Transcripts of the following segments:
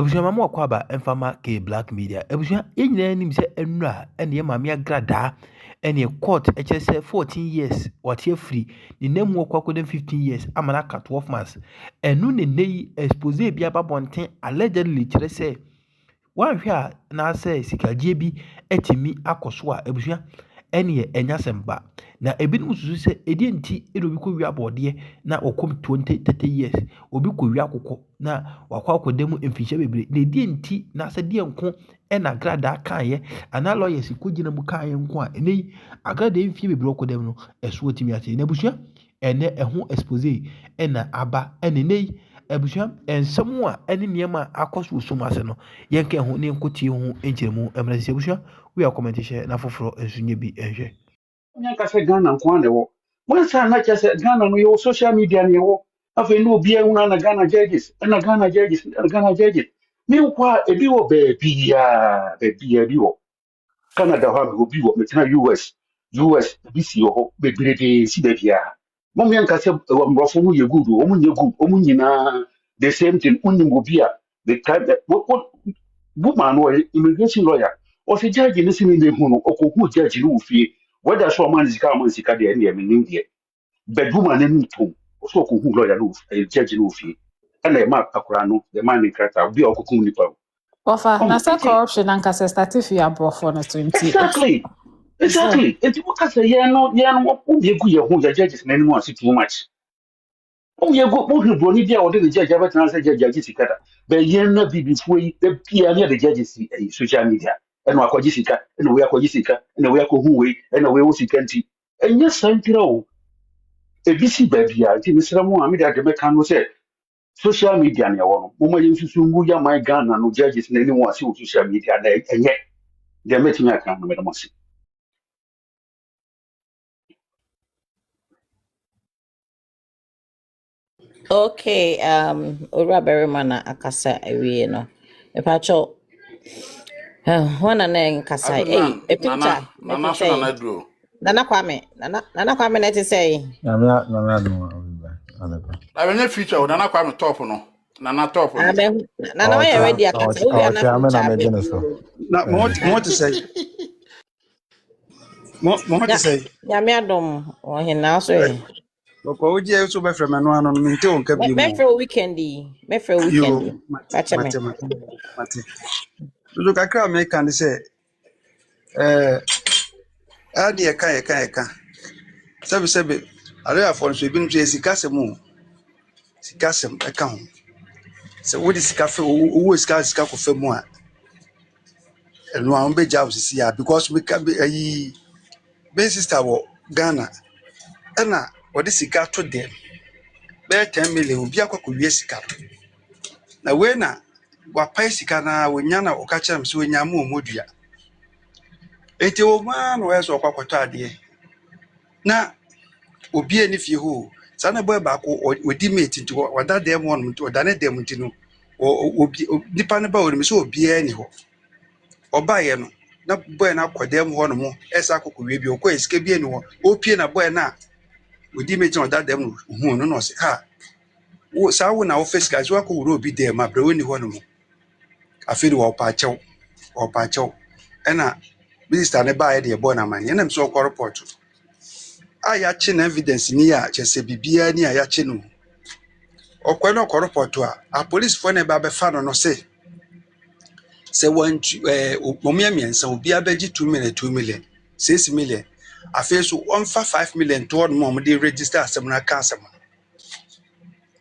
Abusua mama kwaba enfama ke black media. Abusua yenyina nim se enura ene Maame Agraada ene court eche 14 years watie free ni nemu kwakodem 15 years amana ka 12 months. Enu ne nei expose bia babonten allegedly kire se wanhwe a na se sikagie bi etimi akoso a abusua ene enya semba na ebinom susu se edi nti edobi ko wi abode na okom 30 years obi ko wi akokɔ na wakɔ akɔdemu mfinhyɛ bebre na edi nti na se de nko na Agraada kaayɛ ana lawyers ko gina mu kaayɛ nko a ene Agraada mfie bebre akɔdemu no ɛso otimi ate na abusua ene ɛho expose na aba ene nei abusua ensɛm a ene nneɛma akɔso so ase no yɛnka ho ne nkotie ho enkyeremu emra sɛ abusua we are comment share na foforo ensunye bi ehwe Nyaka se Ghana nko ane wo. Mwensa na cha se Ghana no yo social media ne wo. Afa no bia una na Ghana judges, na Ghana judges, na Ghana judges. Mi kwa ebi wo baby ya bi wo. Canada ha go bi wo metina US bi si ho bebrebe si da bia. Mo mi anka se mrofo mu ye good, o mu nye good, o mu nyina the same thing unim go bia. The type that what woman or immigration lawyer or say judge ni sini ne hu no okohu judge no fie whether so man zika de ne me nim de but woman ni to so okohu lawyer no judge no fie and e ma akura no the man ni krata bi okohu nipa Ofa, na say corruption and kase start if you abroad for 20. Exactly. And you can say what be good your home judges and anyone see too much. Oh, you go more brony dia or the judge ever translate judges sikata. But ye na be before the peer near the judges social media. And wa kojisika, and we are kojisika, and we are kohuwe, and we was kanti. And yes, Santiro, a BC baby, I think Mr. Mohammed at the Mecan say social media near one. Mama used to muya my gun and no judges and anyone see social media, and yet they're making a kind of mercy. Okay, Ura Berrimana Akasa Awie no. Epacho one and Kasa a picture. Nana Kwame net say. I will not feature Nana Kwame top no. Nana top. Nana already Akasa. More to say. More to say. Yamiadom or he now say. Oko je so be frema no ano nte on ka bi mo. Me for weekendi. Mate. So kakra me kan say ade e ka. Sebe are afon so bi ntu sikasem o. Sikasem e ka ho. Se wo di sikafe wo sika ko fa mu a. Eno an be job sisi ya because we can be ayi be sister wo Ghana. Ena wo di sika to dem. Be 10 million obi akwa wie sika. Na we na wa pai sika na wonya na okacha mse wonya ma omodua. Eti o ma no eso kwakwato ade. Na obi eni fie ho. Sana boy ba ko odi mate nti wada dem won nti wada ne dem nti no obi nipa ne ba woni me so obi eni ho. Oba ye no na boy na akwadem ho no mo esa akoko wie bi o ko esike bi eni ho. Opie na boy na odi mate wada dem no hu no no se ha wo sa wo na wo face guys wo ko wuro obi dem ma bre woni ho no mo afiri wo pa chew ena minister ne ba ye de bo na man ye na mso ko report aya chi na evidence ni ya chese bibia ni aya chi no okwa na ko report a police for ne ba be fa no se want momia miensa obi abeji 2 million 6 million afiri so on fa 5 million to one mo de register asem na ka asem.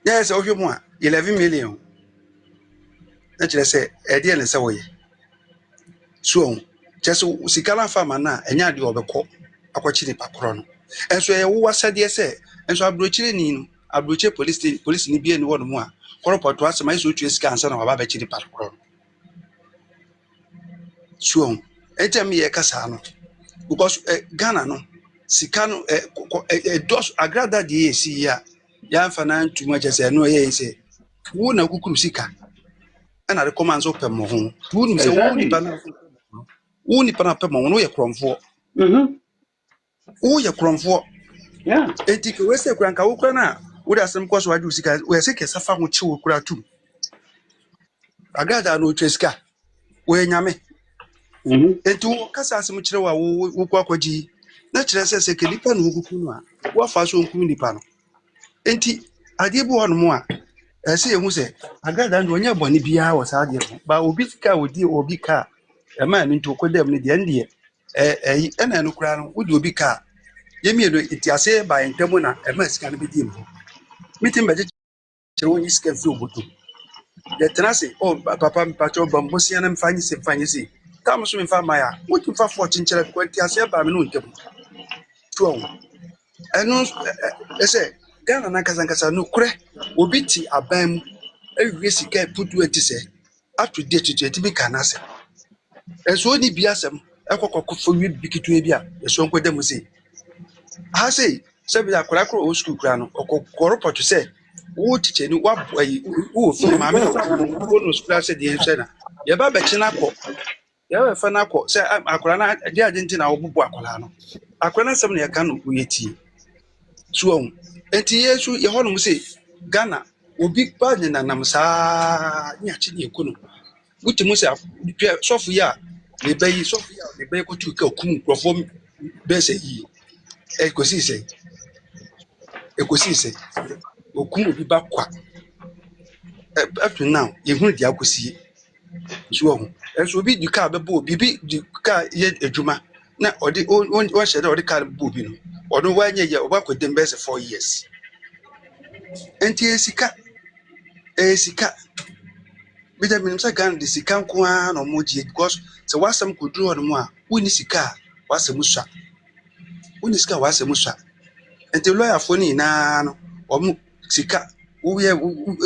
Yes, of you more 11 million. Naturally, say, a dear and so way. So, just Sikala farmer now, and yard of a cop, a quachini pacron. And so, what said yes, and so I broaching police in the one more. Corporate to ask my suit is cancer of a babachini pacron. So, enter me a casano because Ghana no Sikano a dos Agraada de see ya. Yan fanan too much as I know ye say. Who na kuku sika? And I recommend open mo home. Who say who ni pana pe mo no ye kromfo. Who ye kromfo. Yeah. Etiki we say kranka wo kra na wo da sem kwaso adu sika we say ke safa ho chi wo kra tu. Agraada no treska we nyame enti kasa asem kire wa wo kwakwaji na kire se kelipa no gugu no a wo fa so nkum nipa no enti ade bi won mo a ese ehu se Agraada ndo nya boni bia wo sa ade ho ba obi sika odi obi ka e ma no nto kodam ne de ndie ena no kura no wodi obi ka yemi no enti ase ba entamu na e ma sika no bi di mo mitim be kire won sika fi oboto de tenase papa mpacho bambosia na mfanyi si tam so mfa maya wotu mfa fo chinchere ko enti ase ba me no ntam tuo eno ese Ghana na kasa no kure obi ti abam ewie sika putu etise up to date to bi kanase eso ni bi asem ekokoko fo wi bikitu e bia eso nkweda mu se ha se bi akora kro o school kra no okokoro potu se wo tiche ni wa wo fi ma me wo no school se de se na ye ba be china ko ye we fa na ko se akora na de agenti na wo bubu akora no akora na sem na ye ka no wo yeti so enti yesu ye hono mu se Ghana obi ba ni nanam saa nya chi ni ekono wuti mu se sofu ya le bayi sofu ya le bayi ko tu ka kum krofo be se yi ekosi se okum obi ba kwa up to now ye hu dia kosi so ho enso obi du ka be bo bibi du ka ye adwuma na odi on hye da odi ka bo bi no odo wanye ye oba ko dem be se 4 years enti esika bida minim sa Ghana de sika nko a no moji because se wasam koduru ho no mo a woni sika wasam sua enti lawyer fo ni na no omo sika wo ye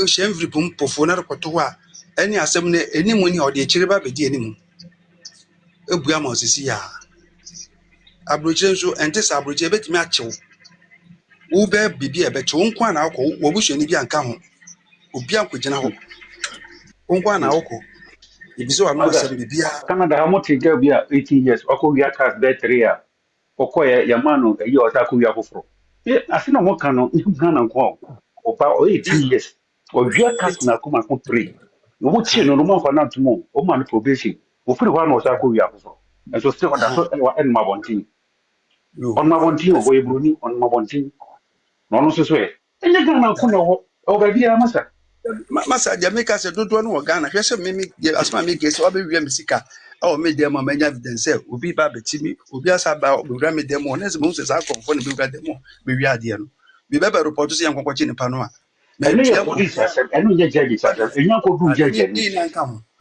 hyenvri pum pofo na rekoto ho a eni asem ne enimu ni ode chire ba bedi enimu ebua ma osisi ya abrochire so enti sa abrochire betimi achew wo be bibi e be chew nko na akọ wo bushoni bi anka ho obi ankogina ho nko na akọ ibiso wa no asem bibia Canada ha mote girl bi a 18 years ọkọ wia cast there 3 a ọkọ ya man no eyi ọta ko wia foforo ase na mo kan no Ghana nko ọba 18 years o wia cast na ko ma ko 3 no mo tie no mo fa na tumo o ma no probation o firi ho na ọta ko wia foforo and so still that so en ma bontin yo on ma bontin o boy bruni on ma bontin no no so e enye Ghana ko no o ba bia masa masa Jamaica se dodo no Ghana hwese meme asma me kese oba wi misika o me dem ma nya evidence obi ba betimi obi asa ba obura me dem o nese mo se sa konfo ne bi bra dem me wi ade no bi be report se yankon chi nipa no a me ene ye tua police asem ene ye judge asem enyan ko du judge ni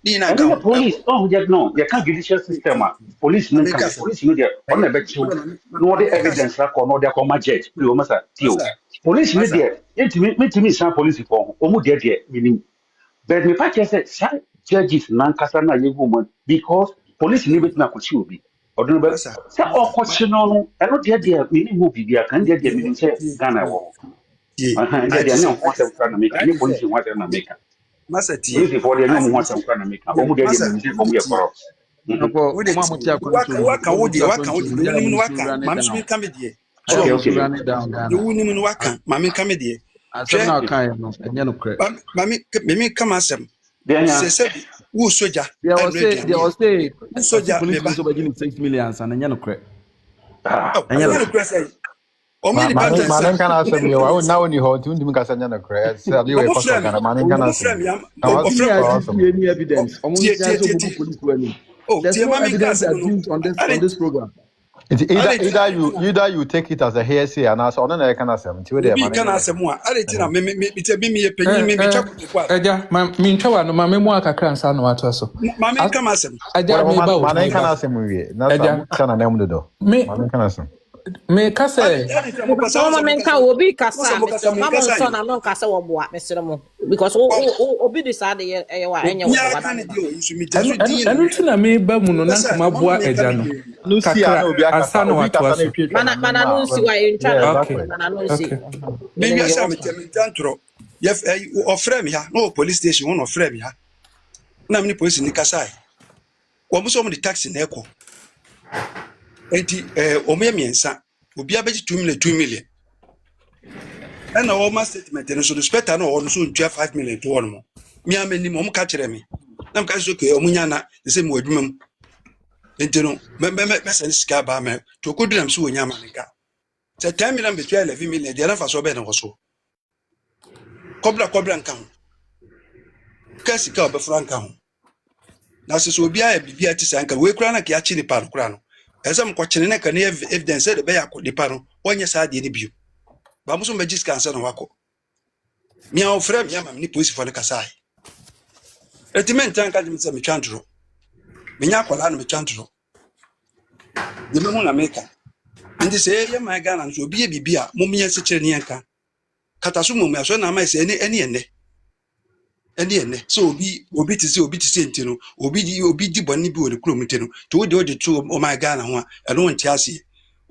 ni na and nka the ho police oh yeah no you can't judicial system police no Jamaica can se police no there on na be chiw no the Jamaica se evidence la ko no there ko ma judge we o masa tio masa police no masa there me san police for o mu there meaning but me pa say judges nan kasa na ye go man because police ni bit na ko chi obi odun be masa say okochi no no e no there meaning who bibia kan there meaning say Ghana wo tie there ati there se no ko say na make any ati se police want na make masa tie police for there no ati mo want se na make o mu there masa meaning say ko mu ye corrupt Ọ̀pọ̀ wo de ọmọ ti àmọ̀tí akwantuo mu ọmọọ̀tí waka akwantuo mu de yà wonim no musu waka running ma me so down me ka me de yà Okay, so musu okay. running down de Ghana. wonim no waka ma me ka me de Asɛm na hwɛ ɔka yɛ no ɛnyɛ no korɛ. ma me kama asɛm se Denya, sɛ wo soja Deɛ anno ɔse aduane wo ɔse soja me polisi bi ba nso bɛgye ne 6 million ansa na ɛnyɛ no korɛ. ah, Ɛnyɛ no ɛnyɛ no korɛ. kura sɛ ɔmo Ma nipa maame ntɛnsa maame nka n'asɛm yɛ wa na oni hɔ nti ntumi kasa nyɛ no korɛ sɛ ade wɔ ɔmo ɛkɔ so frɛ wɔ me Ghana maame nka ɔmo n'asɛm frɛ me na Nti wasɛ ne ɔfrɛ a me fa ɛde wasɛm any evidence ɔmo tie nhyia tie sɛ tie ɔmo bu tie polisi wɔ anim. There's tie no ma me ka evidence asɛm no adduced on ade this program. nti ade ti either you take it as a hearsay anaasɛ ɔno na ɛka n'asɛm nti wo deɛ obi maame ka nka na n'asɛm. asɛm a ade ti na me yɛ panyin me twa kotopo a Ɛgya mentwa wa no ma memu akakra nsa na watoa so. ma me nka ma asɛm Ɛgya Wɔde meba o maame nka meba. n'asɛm wie na sa Ɛgya musa na nam dodo me maame nka n'asɛm. meka sɛ ade ti mo kasa Because wo mama sɛ mo menka kasa obi wo sɛ kasa mo kasa Mr. me Mama nkasa nso yi na no kasa wo boa Mr. Mo because obi de saa de ye wa enye wo obiara ka wada ne ne ba. deɛ o nso me gya so din na ɛno me nti na meba mu no na nka kasa mama maboa me ka ɛgya me no deɛ no si a na kakra obi akasa ansa na obi watoa kasa na so. etwetwa na Mana mɛma no a nsi wa intwa yeah na Okay. exactly. mana no nsi. Okay. me Menim nya ye sɛ wo me fa. tɛ me ntantoro yɛ ɔfrɛ me ha na wɔ police station wɔn ɔfrɛ me ha na me ne police ni kasa wɔn nso wɔn de taxi na ɛkɔ enti wɔn yɛ mmiɛnsa obiara bɛgye 2 million ɛna wɔn ma statement no so no spɛta no wɔn nso ntua 5 million to wɔn mo mmea m'anim wɔn ka kyerɛ me Nam ka so ke omunya na the same word mum. Enti no me sen sika ba me to kodu nam so wonya ma nka. Se 10 million between 11 million dey na fa so be na so. Kobra nka ho. Ka sika obefra nka ho. Na so obi a bibia ti sanka we kura na ke achi ni pa no kura no. Esem ko chene na ka na evidence de be ya ko di pa no. Onye sa de ni bio. Ba mo so be jiska ansa na wako. Mia ofra mia mam ni police for the kasai. Etimen tanka de me twantro. Menya akwala no me twantro. De me hu na meka. Ndi se ye ma ga na so obi e bibia mo menya se kire ni anka. Kataso mo me so na ma se ene. So obi ti se ntino obi di boni bi wo de kuro mutino to wo de to o my Ghana ho a eno nti ase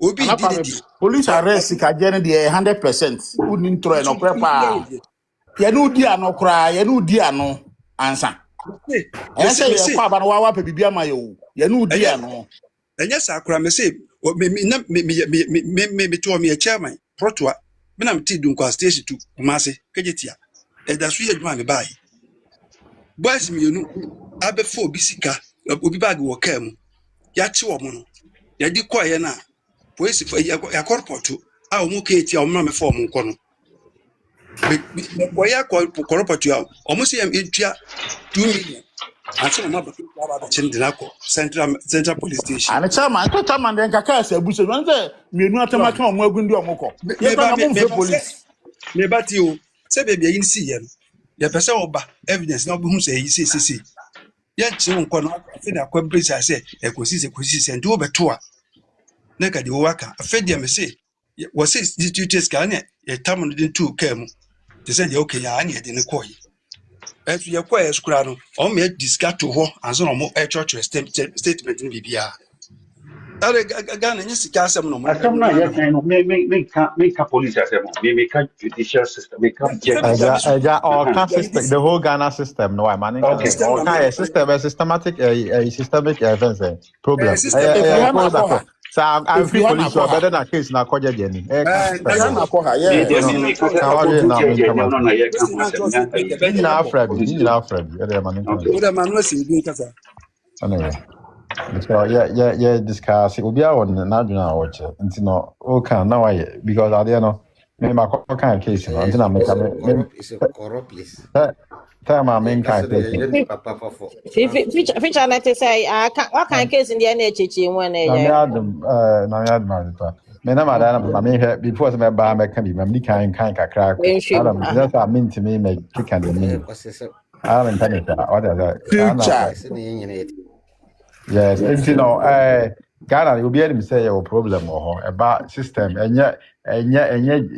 obi di police arrest ka je ne de 100% uni ntro no kra pa ye no di ano kra ye no di ano ansa e say ye kwa ba no wa pa bibia ma yo ye no di ano enye sa kra me say me to me chairman protoa me na me ti dun kwa station to kumase kejetia e da so ye dwuma me bai boys mienu abefo obi sika obi bag wo kam ya chi wo mo no ya di kwa ye na police ya korporate a o mu ka eti o ma me fo mo nko no ya korporate ya o mu se ya etua 2 million anse ma ba ba chinde na ko central police station ani chairman den kaka se abuso no nze mienu atama ka o mu agundi o mo ko ye ba na mo fe police me ba ti o se be yin si ye no ya pese oba evidence na obi hu se yi si ya chi nko no afi na kwa brace ase ekosi se ndi obeto a na ka di waka afi dia me se wo se duties ka na ya tam no din tu kam te se ya okay ya anya de ne koyi etu ya kwa eskura no o me discuss to ho anso no mo church statement ni bibia are ga na nyesika asem no mo Asam na ya kan no me ka police asem me ka judicial system me ka judges. Or can system the whole Ghana system no I mean or can system a systematic a systemic events problem. So I'm free police or better than case na koja jeni. na ko ha Me yeah me ka sa ko tu je no na ya kan ho asem nya ka yi. Ni na Fred e man kan. o da manu si bi kasa Anyway. So yeah discuss obi a won na adwena a watch nti no o kan na why because ade no me ma ko kan case no nti na me ka me is a corrupt place. Time I mean kind case. Feature net say what kind case in the NHH when Na me adum ma me na ma da na me he before me ba me kan bi me kan kakra adam just I mean to me me kick and me adam kan it what future yes, and you know, Ghana, you'll be able to say your problem or about system, and yet,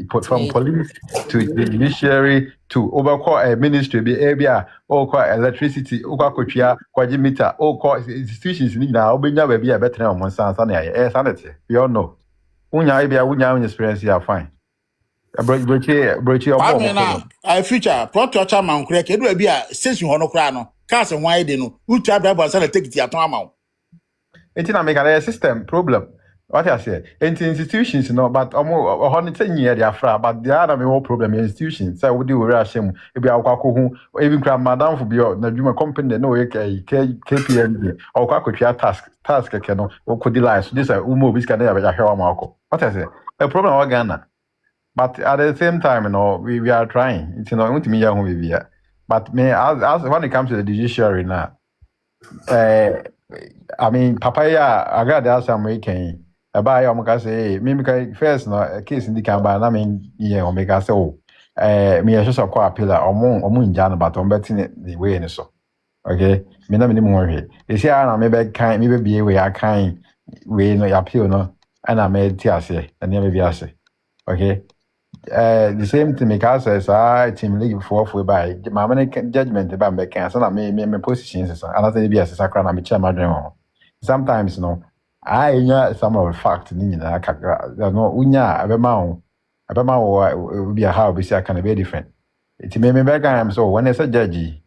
put from police to the judiciary to overcall a ministry, be area, or call electricity, or quachia, quadrimeter, or call institutions now, be never be a better on one son, sanity. We all know. Unya, be a unya experience, you are fine. A break your na future protocol chairman kra ke do bia station ho no kra no cars why dey no utua driver say take it aton ama. It's not make a system problem. What I say, institutions, no, but almost 10 years they are fra, but the other more problem in institutions. So we do shame. If you are who even grab madam for be na juma company no KPMG or kwakuchia task can or could delay. This is umo biska na ya hewa mako. What I say, a problem of Ghana. But at the same time, we are trying. It's not me young we are. But me as when it comes to the judiciary now, I mean, Papaya, Agraada some weekend. About Omega say, Mimica first no case in the Camba, I mean, yeah, Omega so. Me a just a quite pillar or moon Jan, but on betting the way and so. Okay, me no more here. You see, I maybe kind, maybe be away, I kind way no appeal no, and I made Tiase, and never be assay. Okay. The same thing because as I team league for by my judgment about me cancel and me positions and I think be as a sacral and chairman. Sometimes I know some of the fact in no unya abema will be a how we say can be different. It may be back I am so when it's a judge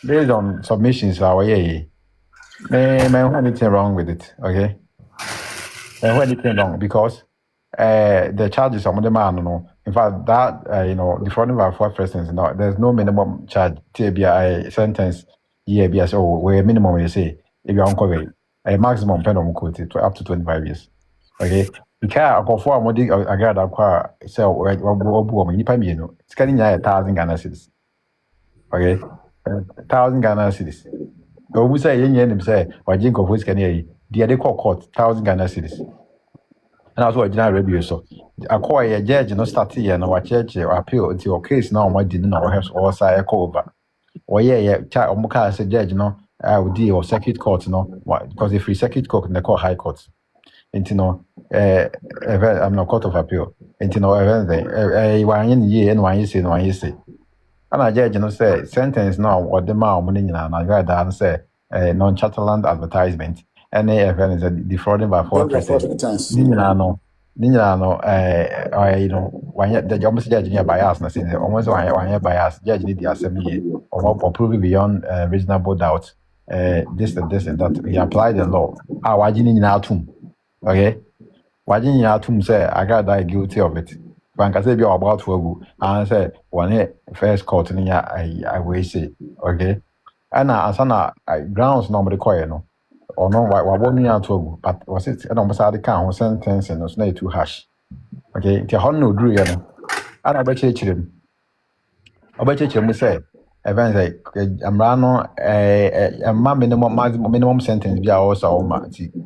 based on submissions our may anything wrong with it, okay? And anything wrong because the charges of the man, in fact, that defrauding by 4 persons, there's no minimum charge. TBI sentence, Yeah, yes, or where minimum you say if you're uncovered a maximum pen on quote up to 25 years. Okay. The car go for a modi Agraada kwa so obu nipa mi no. Scanning 1,000 Ghana cedis. Okay. 1,000 Ghana cedis. Obu say yen yen say wajin ko voice can here. The court 1,000 Ghana cedis. And also a general review so acquire a judge no start here na wa church appeal until your case now what did no have all say over. Or yeah, Omuka as a judge, no, I would deal or circuit court, no, because if we circuit court, they call high court. Into no, I'm not court of appeal. Into no, one year and 1 year, and 1 year say. And I judge, say sentence now, or the man, and I read that and say, non-chatterland advertisement, and event is defrauding by 4%. No, one year the job judge near bias, na say almost 1 year bias, judge need the assembly or prove beyond reasonable doubt. This and that. He applied the law. Wajini in atum. Okay? Wajini in atum say I got that guilty of it. When I say be about to go, and say one year first court in I will say. Okay? And asana grounds normally call no. Or no, why won't you to but was it an almost the count sentence and was not too harsh. Okay, the honor drew you know. And I bet you him. I bet you say, events like Amrano, a minimum sentence be also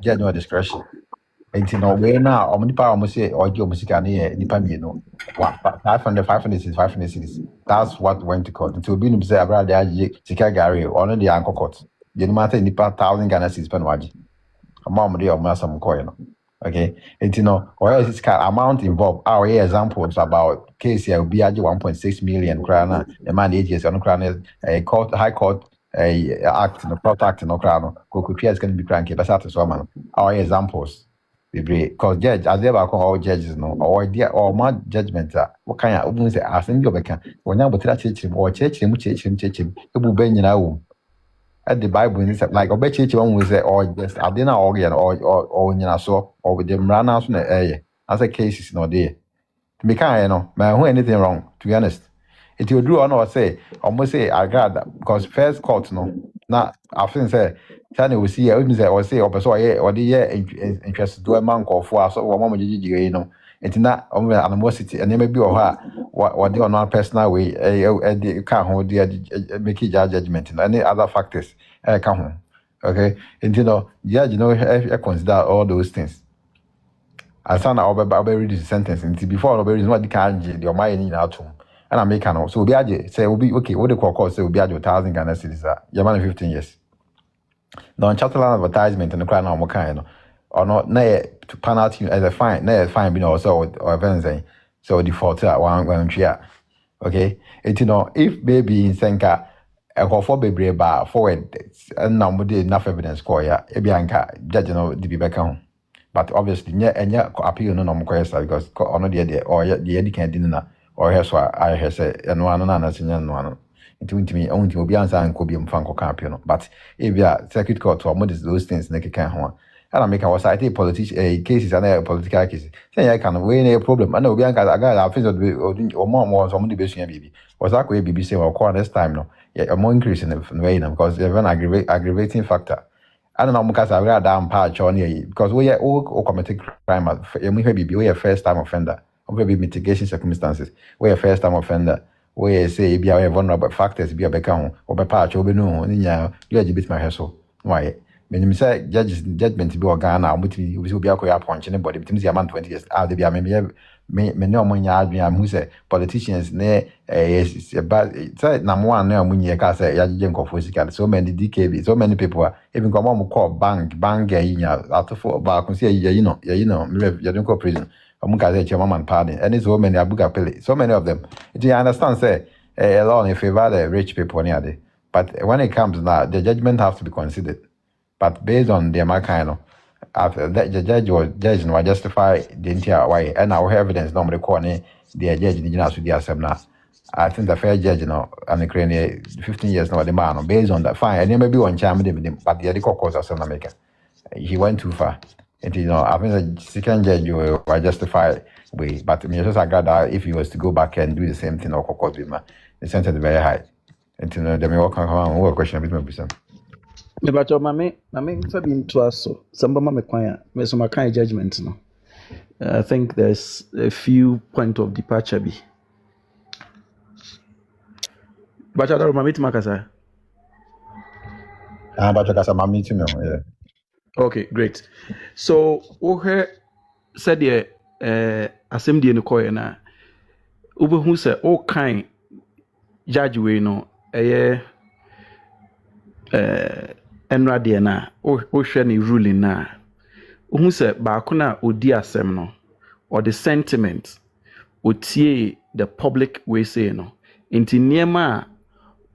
get no discretion. And you know, we now, Omnipa almost say, or Joe Musicani, Nipamino, 500 cities. That's what went to court. Until being say, about the Gary, only the uncle court. You no matter Nipa 1,000 Ghana cities, Penwaji. A mom, dear, or some coin. Okay, and you know, or else it's amount involved. Our examples about case here will be 1.6 million krana. The man 8 years on krana, a court, high court, a act, no court act, no krana. Could is going to be cranky, but that's one. Our examples. Because judge, as they are all judges, no, or dear or my judgment, what kind of woman say, I think you're back. When I would teach him or church him, it will be in your at the Bible is like a bet you one will say, or just I didn't organ or you know, so or with them run out in the air as a case is not there. To be kind, you know, man, who anything wrong, to be honest. It will do or say, almost say, I got that because first court, no, not often say, Tanya will see, or say, or so, or the year interest to a monk or for us, or one you know. It's not only animosity, and there may be or her what the on personal way, you can't hold the make judgment and any other factors. Come home. Okay, and you know, judge, you know, I consider all those things. As soon as I read the sentence, and before I read what the can't your mind in out home, and I make an so be say will be okay. What the court say will be 1,000 Ghana cedis. Your man 15 years. Now, chatterland advertisement and the crown of kind. Or not, nay, to penalty as a fine, nay, fine, being also or events, so default one year. Okay, it you know, if baby in Senka, a call for baby bar forward, and now we did enough evidence call ya, a bianca, judging of the back home. But obviously, and yet appeal no more question because on the idea or the educated dinner or has what I has and one another. Into me, only will be answer and could be Funko Campion. But if you are circuit court or modest those things, Nicky can one. And I make our society politician cases and a political cases. Say I can win a problem. I know Bianca, I got a physical or more somebody basing baby. Was that way BBC or call this time no? Yeah, a more increase in the way because they have an aggravating factor. I don't know because I read down patch on here because we are all committed crime. We are first time offender. We be mitigation circumstances. We are first time offender. We say be our vulnerable factors be a become or by patch or be no you are bit my hassle. Why? When you say judgment to be Ghana, we will be a queer punch anybody between the amount 20 years. I'll be a no money who say politicians near but say number one no money can say yajenko physical so many DKB so many people are even come on call bank in out for back and say you know you don't go prison say chairman pardon and it's so many abuga pele so many of them do you understand say a law in favor the rich people near there but when it comes now the judgment have to be considered but based on the kind of after that, the judge was justify the entire way, and our evidence normally corner the judge in the the assembly. I think the fair judge, you know, and the crane 15 years now, the man based on that fine, and he may be one charm with him, but the other cause of some maker. He went too far. And you know, I think the second judge will justify way, but me just Agraada if he was to go back and do the same thing or cause with the sentence very high. Until the me walk on what question a bit more person. But your mame said into us so some mama me kwanya me some kind judgment no. I think there's a few point of departure be. But I don't remember makasa. But you can meeting me. Yeah. Okay, great. So we said the assembly no koy na who say all kind judge we no enra de na o hwe ne ruling na who say baako na odi asem no or the sentiment otie the public we say no nti niema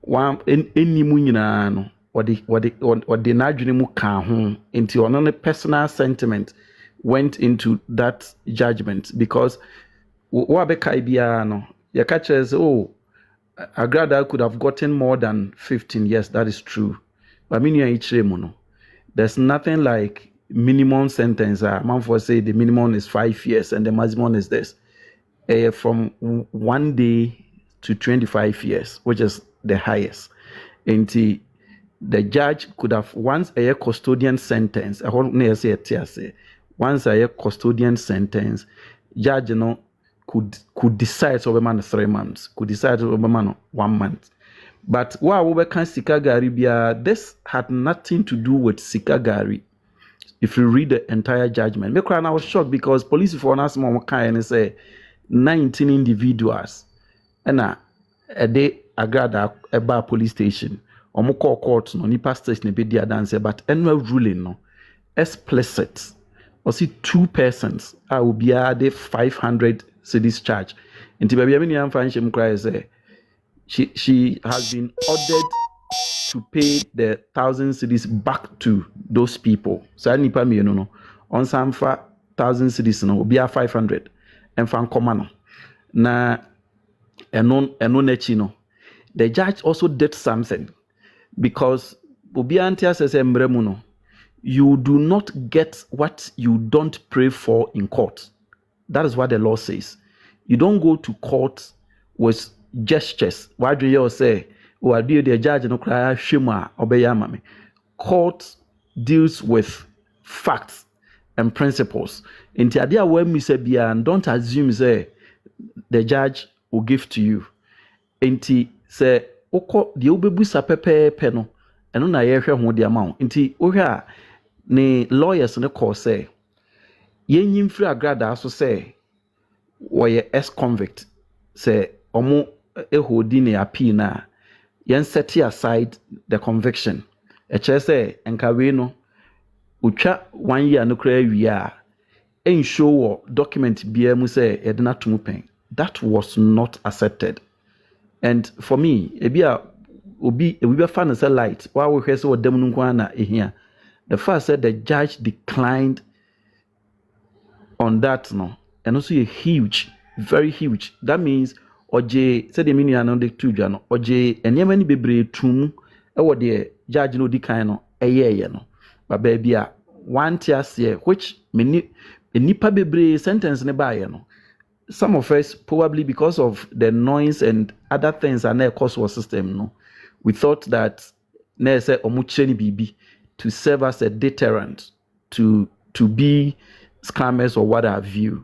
wan enimu nyinaa no wɔde n'adwene mu ka ho nti ɔno ne personal sentiment went into that judgment because wo abɛka biara no yɛka kyerɛ sɛ oh Agraada could have gotten more than 15 years. That is true. But there's nothing like minimum sentence. Manfo say the minimum is 5 years and the maximum is this. From 1 day to 25 years, which is the highest. And the judge could have once a custodian sentence. Once a custodian sentence, judge could decide over man 3 months, could decide over man 1 month. But while we can Sikagari, this had nothing to do with Sikagari. If you read the entire judgment, I was shocked because police for us and say 19 individuals and a day Agraada a bar police station or more court no nipa station be there dance but annual ruling no explicit or see 2 persons I will be added 500 cedis charge. And baby I mean find she has been ordered to pay the 1,000 cedis back to those people. So I nipa me no on some 1,000 cedis no be 500 and fan common na enon nechi no. The judge also did something because obi antia says emremu no you do not get what you don't pray for in court. That is what the law says. You don't go to court with gestures. Why do you say, oh, I do the judge no cry shima obeyamame? Court deals with facts and principles. In the idea when me say and don't assume say the judge will give to you. Inti say oko the obebusa pepe no eno na ye hwe ho de amount. Inti ohwe a ne lawyers ne call say yenyim free Agraada so say woye ex-convict say omo ehodi ne appeal na yen set aside the conviction e chere say enkawe no utwa 1 year no kra wi a enshow wo document bia mu say edna tomu pen. That was not accepted. And for me ebia obi be fan say light why we hear say odam no kwa na ehia. The first said the judge declined on that no and also a huge, very huge. That means oje said the meaning and the two jano oje enyema ni bebre tum e wo de judge no di kan no eye no but baby a one tias here which many nipa bebre sentence ne ba no. Some of us probably because of the noise and other things and their cost was system no we thought that na say omucheni bibi to serve as a deterrent to be scammers or what have you.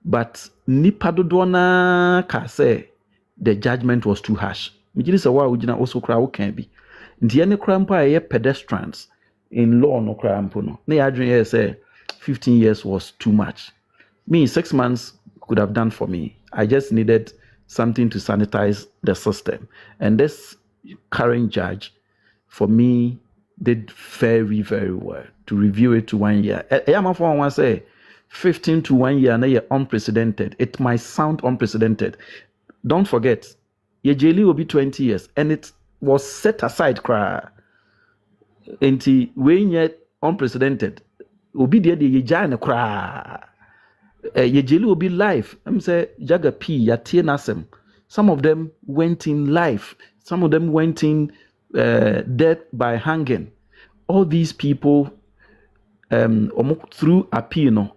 But nipa dodo na ka say the judgment was too harsh. Mijiri say wa ujina also kra wo kan bi. Nti ene kra mpa ye pedestrians in law no kra mpo no. Na ya adwen say 15 years was too much. Me 6 months could have done for me. I just needed something to sanitize the system. And this current judge for me did very, very well to review it to 1 year. I say 15 to 1 year, na unprecedented. It might sound unprecedented. Don't forget, your jailing will be 20 years, and it was set aside. Enti when yet unprecedented, will be there the yajana cry. Your jailing will be life. I'm say Jaga P, Yatie Nasem. Some of them went in life. Some of them went in death by hanging. All these people through appeal no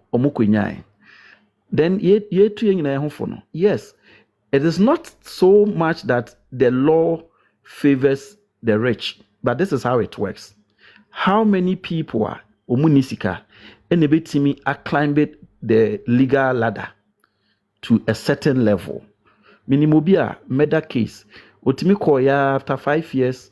then yes, it is not so much that the law favors the rich. But this is how it works. How many people are omunisika and ebetimi climbed the legal ladder to a certain level? Minimobia murder case. Otimi koya after 5 years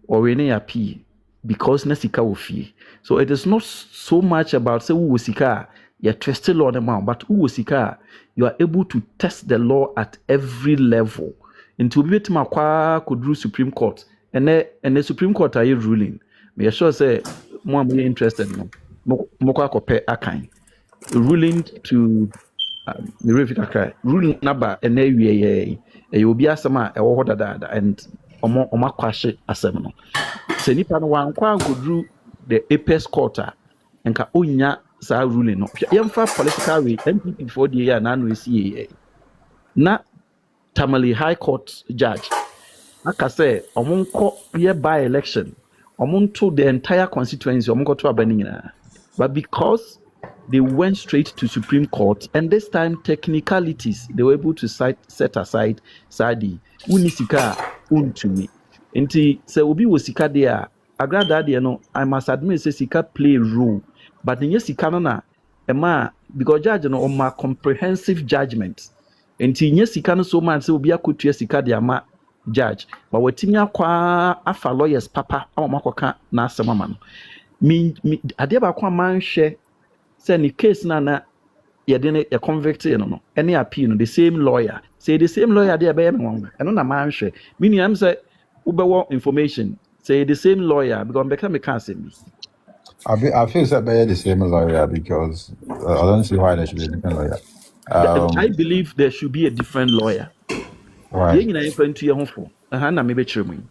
or any appeal because nesika wofi. So it is not so much about say who sika you trust the law amount, but who sika you are able to test the law at every level. Into bitima kwa could rule Supreme Court and the Supreme Court are you ruling. Me sure say more interested no. Mokwa kope akan ruling to ruling number and you will be asama a order that and oma kwashe asem no. Se nipa no wan kwa godru the apex court and ka onya sa ruling no. Yemfa political way MPP for the year na no see na Tamale High Court judge aka say omonko ye by election omonto the entire constituency omonko to abani nyina. But because they went straight to Supreme Court, and this time technicalities they were able to set aside Sadi unisika untumi. Inti se obi wo sika there Agraada there no, I must admit say sika play a role, but in sika no na ema because judge no ma comprehensive judgment. Inti nye sika no so man say obi akotua sika there ma judge, but wetimi akwa afa lawyers papa amakoka na asema no. Mi ade ba kwa man hwe say the case na yɛde a convict no any appeal no the same lawyer say the same lawyer there be me won ɛno na man hwɛ meaning am say wobɛwɔ information say the same lawyer because me can say me I feel that they're the same lawyer because I don't see why there should be a different lawyer. I believe there should be a different lawyer. Right. Yɛn nyinaa yɛfa ntu yɛn ho fo na me be kyerɛ mu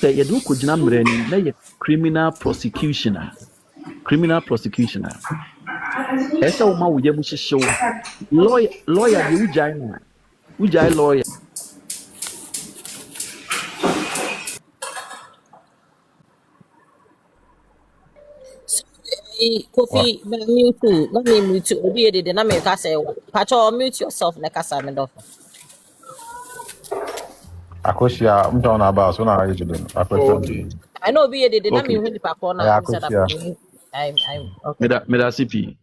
sɛ yɛde ko gyina mmerɛ ni na yɛ criminal prosecution esa uma wo yam hyehyew lawyer de ujai lawyer Kofi mute let me mute obi e de na me ka say pacho mute yourself na kasa me do Akosia, I'm talking about so now how you doing? okay I know obi e de na me hu di pa ko na said I'm okay me da CP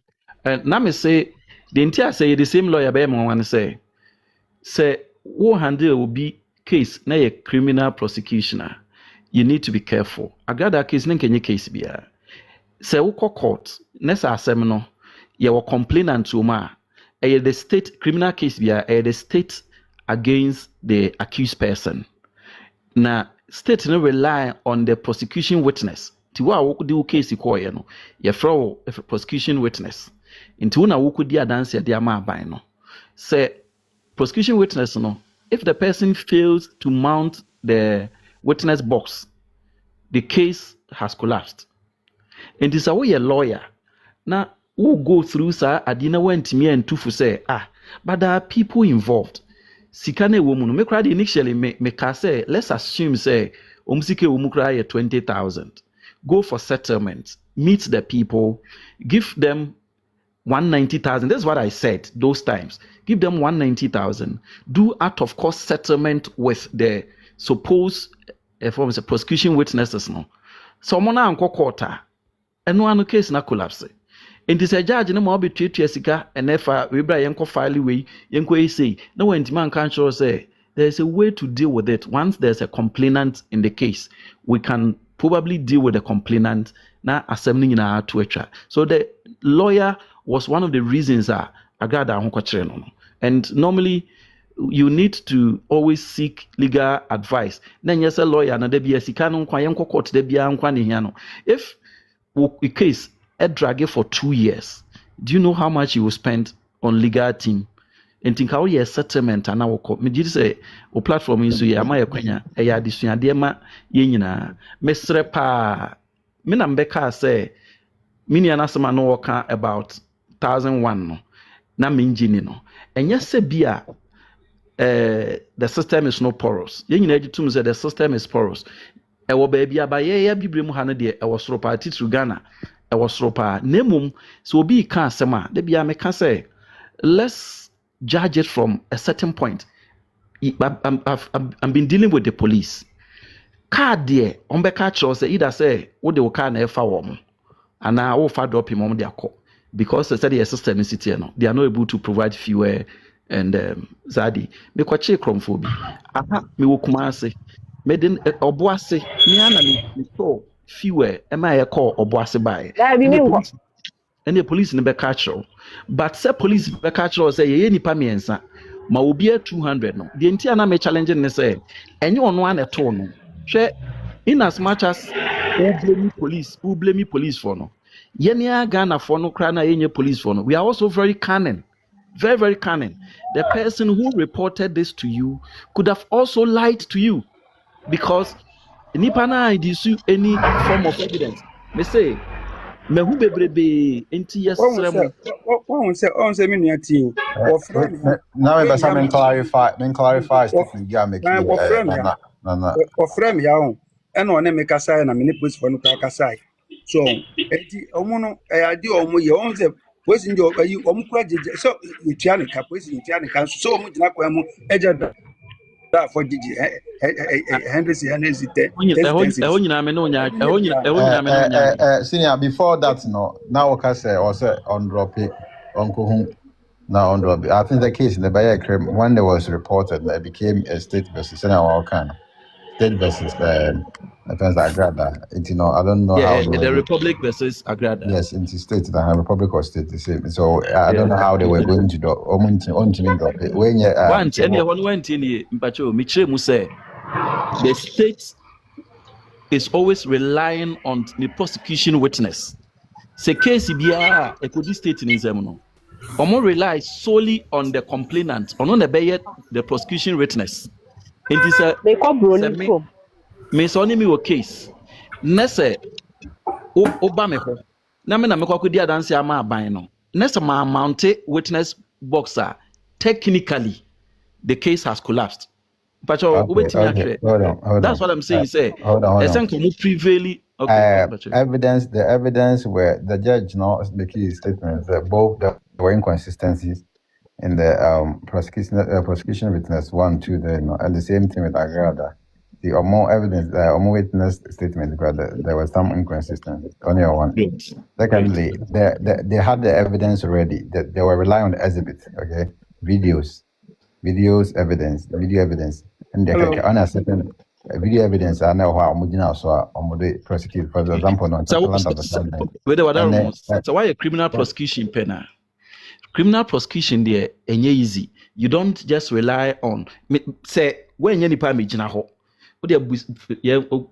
and na me say the entire say the same lawyer be me wan say wo handle will be case na a criminal prosecution you need to be careful Agraada case na kenye case bia say wo court na sa asem no ye wo complainant wo ma the state criminal case bia the state against the accused person na state no rely on the prosecution witness ti wa wo di wo case ko ye no ye fro prosecution witness nti wo na wo ko di adanse de ama aban no say prosecution witness no if the person fails to mount the witness box the case has collapsed and this away a lawyer now who go through sir adina went me and tufu say but there are people involved sikane woman no me cry initially me ka say let's assume say omsike womu cry 20,000 go for settlement meet the people give them 190,000. That's what I said those times. Give them 190,000. Do out of court settlement with the supposed prosecution witnesses. No, so mona anko quarter. And no case na collapse. And this a judge no more be treat sika and if we bra yenko file way yenko say no when man can show say there's a way to deal with it. Once there's a complainant in the case, we can probably deal with the complainant na assembling in our Twitter. So the lawyer was one of the reasons Agraada ahokwachire no. And normally you need to always seek legal advice. Na yes a lawyer na dey sika no nkwa yenko court dey bia nkwa ne hia no. If a case a drag for 2 years, do you know how much you will spend on legal team? And think how your settlement and now me did say o platform is ya ma yakwanya e ya disuade ma ye nyina mesre pa me na mbeka say mini anasema no waka about 1,001 no na me engine no enye se bia the system is not porous ye nyina agitum say the system is porous e wo ba bia ba ye ya bibrem ha no de e wo soro pa titru Ghana e wo soro pa nemum so obi ka asema de bia me ka say let's judge it from a certain point. I've been dealing with the police. card there on be catch us either say what they can ever warm and now all far drop him on their call because they said the system is city no they are not able to provide fuel and zadi me kwache kromphobia aha me wo kumase me den oboase me ana me so fuel am I call oboase by and the police in the catch but say police be catch say ye nipa miensa ma obi 200 no the entire na me challenging ne say enye ono an eto no hwe in as much as who blame me police for no yenia Ghana for no cry na yenye police for no we are also very cunning, very very cunning. The person who reported this to you could have also lied to you because nipa na idisi any form of evidence me say me hu bebrebe enti yesrem on say me nuati o friend now me besa men clarify Stephen Gia make o friend ya on e no na me kasa na me ne police for no kasa so enti omo no e ade omo ye on say police nje ayi omo kura jeje so etua ne ka police etua ne ka so omo gina kwa mu eje da for jeje senior before that no now can say or say on drop it uncle whom now on drop it. I think the case in the Bayer crime when there was reported that it became a state versus all kind state versus Agraada. You know, I don't know how the Republic versus Agraada. Yes, into state the Republic or state the same. So I don't know how they were going to do on to drop it. When you once anyone went in here, Mpacho Miche Muse, the state is always relying on the prosecution witness. Say case biya e could state in Zemuno. Omo rely solely on the complainant, on the prosecution witness. It is a they call Brony. Me so ni me wo case. Nese oba me ho. Na me na me kwakodi adanse ama aban no. Nese ma mount witness boxer. Technically the case has collapsed. But that's what I'm saying. Say prevail. Okay. The evidence where the judge the key statements that both there were inconsistencies in the prosecution witness 1, 2, and the same thing with Agraada. The more evidence, more witness statement, there was some inconsistency. Only one. Secondly, they had the evidence already. That they were relying on the exhibit. Okay, video evidence, and they can on a certain video evidence. I know how Mujina so prosecute. For example, on so why a criminal prosecution penal? Criminal prosecution there ain't easy. You don't just rely on say when you nipa mejina ho.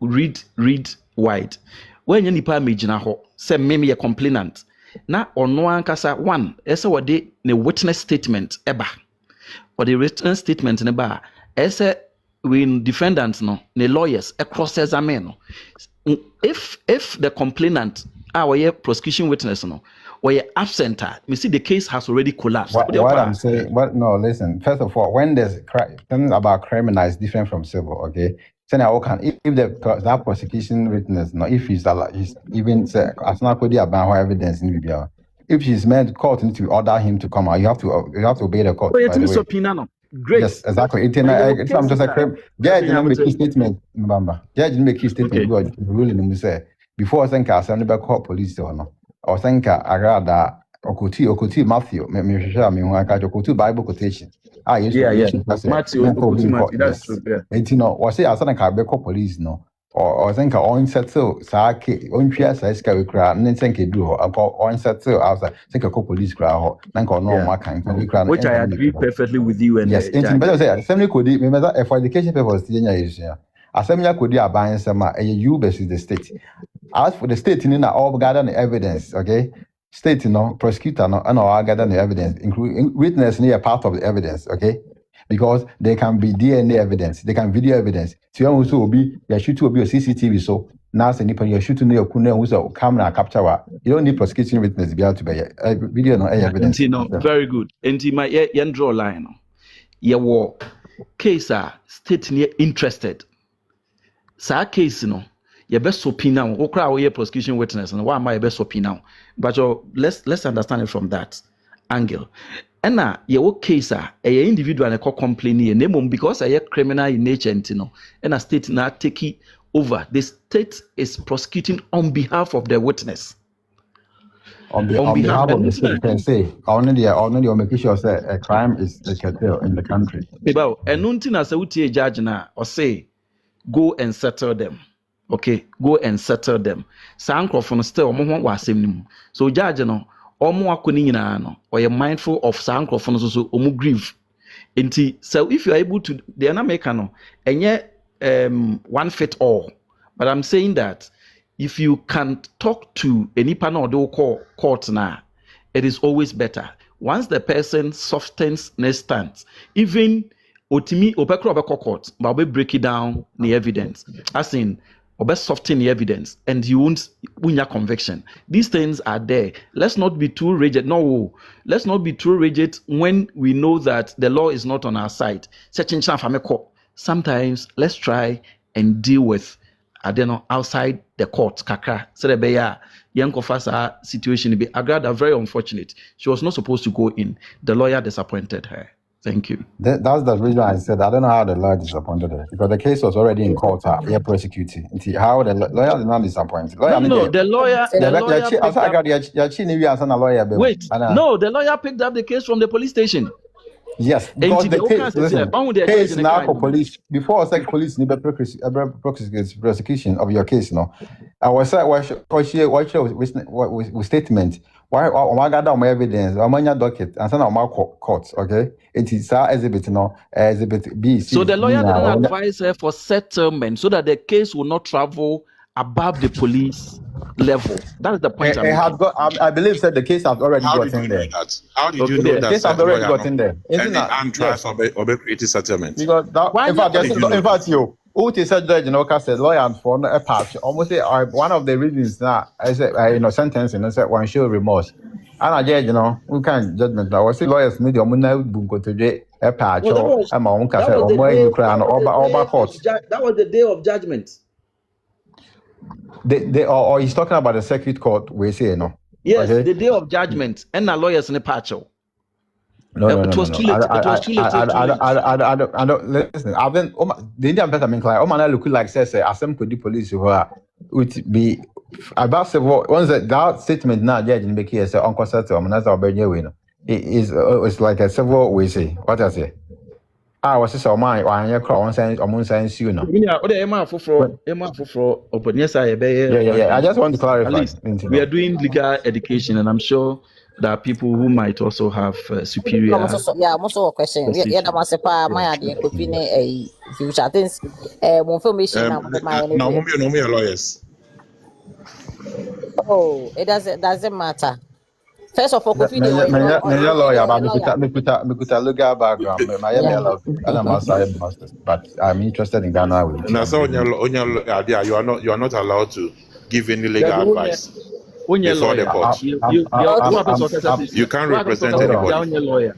Read wide. When you nipa mejina ho, say me a complainant. Na ono ankasa one, ese wode ne witness statement eba. Or the written statement eba. Ese when defendants no, ne lawyers cross examine no. If the complainant our prosecution witness no or you're absent, you see the case has already collapsed. What I'm saying, listen. First of all, when there's something about criminal is different from civil, okay? So now, if that prosecution witness, if he's even say as not about evidence in Libya, if he's meant court need to order him to come out, you have to obey the court. By the way. Great. Yes, exactly. I'm just a judge didn't make his statement. Judge didn't make his statement. Ruling say before I think I send back call police or no. Or think Agraada Okuti Matthew, me Okuti Bible quotation. Matthew, that's true. Yeah. And or say I send a police no. Or think on settle Saki on Pias I scared crowd and then think a do or on settle outside think a police crowd and no more kind which I agree perfectly with you and yes, better say assembly could remember for education purpose the assembly could be buying some you versus the state. As for the state, all gather the evidence, okay? State, prosecutor, and all gather the evidence, including witness near part of the evidence, okay? Because there can be DNA evidence, they can video evidence. So you also be your shoot will be a CCTV. So now say you're shooting near Kuna who's a camera capture. You don't need prosecution witness to be able to be video no evidence. Very good. And my draw line. Your case state near interested. Sa case your best opinion or crowd prosecution witness and why am I best opinion? But let's understand it from that angle. And now your case a individual and a complain name because I criminal in nature and a state now take over. The state is prosecuting on behalf of the witness. On behalf of the state, can say only or making sure that a crime is curtailed in the country. People, and nothing as a UTA judge now or say, go and settle them. Okay, go and settle them. Sankrofon still omo wa asem. So judge no, omo akoni nyina no, or you're mindful of sankrofon so omo grieve. So if you are able to, the American no, and yet one fit all. But I'm saying that if you can talk to any panel or call court now, it is always better. Once the person softens their stance, even otimi obekro court, but we break it down the evidence. As in, soften the evidence, and you won't win your conviction. These things are there. Let's not be too rigid. No, let's not be too rigid when we know that the law is not on our side. Sometimes let's try and deal with outside the court kakra. So the beya young officer situation be Agraada very unfortunate. She was not supposed to go in. The lawyer disappointed her. Thank you. That's the reason I said I don't know how the lawyer disappointed her, because the case was already in court. Prosecuting. How the lawyer is not disappointed. The lawyer. Wait, no, the lawyer picked up the case from the police station. Yes, because the case now for police before second police need prosecution of your case. No, I was with statement. Why gather my evidence? My docket and send my court. Okay, it is exhibit no exhibit B. So the lawyer didn't advise her for settlement so that the case will not travel above the police level. That is the point. I believe that the case has already gotten there. How did you know that? The case has already gotten there. And the creative settlement. Because in fact, you. Uti said judge said lawyer for a patch. Almost say one of the reasons now I said sentencing and said one show remorse. And I judge we can't judgment. I was say lawyers need your money bunko to a patch or a monk or court. That was the day of judgment. Or he's talking about the circuit court, we say no. Yes, okay? The day of judgment and the lawyers in the patch. No. It was too late. I don't listen. I've been the Indian person mean like man look like says asem could the police who are would be about several once that statement now judge in make say uncle settle man as obey we no. It's like a several we say. What I say? I was just on my one year crown on sense you know. Yeah, I just want to clarify. We are doing legal education, and I'm sure there are people who might also have superior. Also a question. Yeah, that was a part my idea. Future things. More information. No, me lawyers. Oh, it doesn't matter. First of all, my lawyer, but me put a legal background. My master's, but I'm interested in Ghana. Now, so on your idea, you are not allowed to give any legal advice before the court. You can't represent anybody.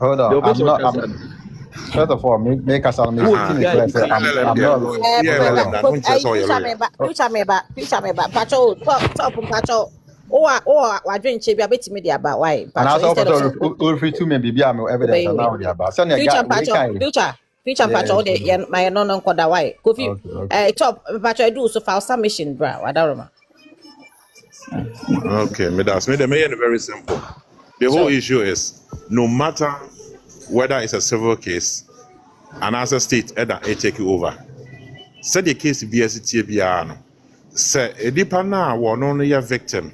Hold on. First of all, make us all make I'm not. Or drink chebe abeti media about why. And also free to me be evidence now about. Future patch the my non koda why. Kofi top patch I do so file submission bra. Wadaroma. Okay, that's made them very simple. The whole issue is no matter whether it's a civil case, and as a state either it take you over. Said the case BST biano. Say a deeper now one only a victim.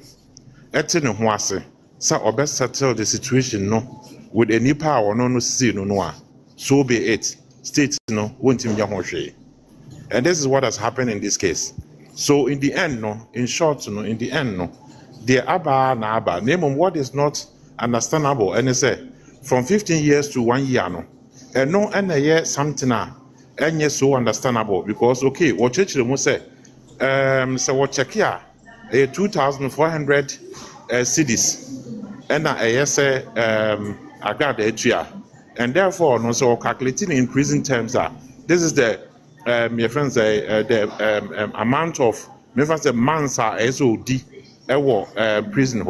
Etene ho ase sa obe settle the situation no with any power no see no so be it state no won't him ya ho hwe. And this is what has happened in this case. So in the end no, in short no, in the end no, the aba name on what is not understandable and say from 15 years to 1 year no and no and a year something and yes so understandable because okay what church mu say so what check here 2,400 cities and Agraada etua and therefore no so calculating in prison terms this is the your friends the amount of my friends months SOD prison